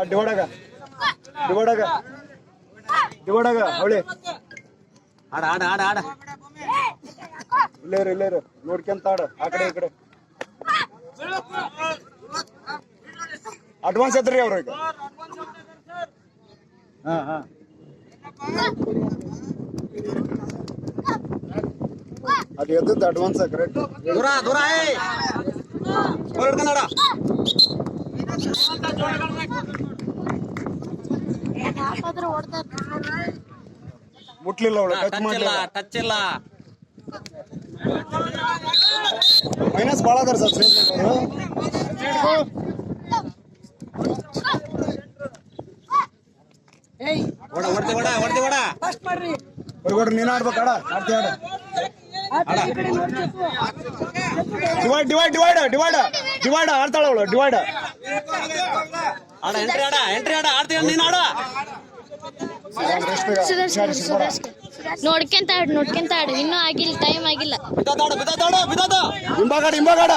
ಡಿವೈಡಾಗ ಡಿವೈಡಾಗ ಡಿವೈಡಾಗ ಅವಳಿ ಆಡ ಆಡ ಆಡ ಆಡ ಇಲ್ಲೇರು ನೋಡ್ಕೊಂತ ಆಡ ಆ ಕಡೆ ಈ ಕಡೆ ಅಡ್ವಾನ್ಸ್ ಐತ್ರಿ ಅವ್ರಿಗೆ ಹಾ ಅದು ಎದ್ದದ್ದು ಅಡ್ವಾನ್ಸ್ ಕರೆಕ್ಟ್ ದೂರ ದೂರ ಕನ್ನಡ ಮುಟ್ಲಿಲ್ಲ ಅವಳು ಟಚ್ ಮಾಡಲಿಲ್ಲ ಟಚ್ ಇಲ್ಲ ಮೈನಸ್ ಭಾಳ ಅದಾರ ಸರ್ ಹೊರಗಡೆ ನೀನು ಆಡ್ಬೇಕು ಆಡ ಆಡ್ತೀಯ ಆಡ ಡಿವೈಡ್ ಆಡ್ತಾಳ ಅವಳು ಡಿವೈಡ್ ಆಡ ಎಂಟ್ರಿ ಆಡ ಆಡ್ತೀಯ ನೀನು ಆಡ ನೋಡ್ಕೊಂತ ಆಡು ಇನ್ನೂ ಆಗಿಲ್ಲ ಟೈಮ್ ಆಗಿಲ್ಲ ಹಿಂಬಾಗಾಡ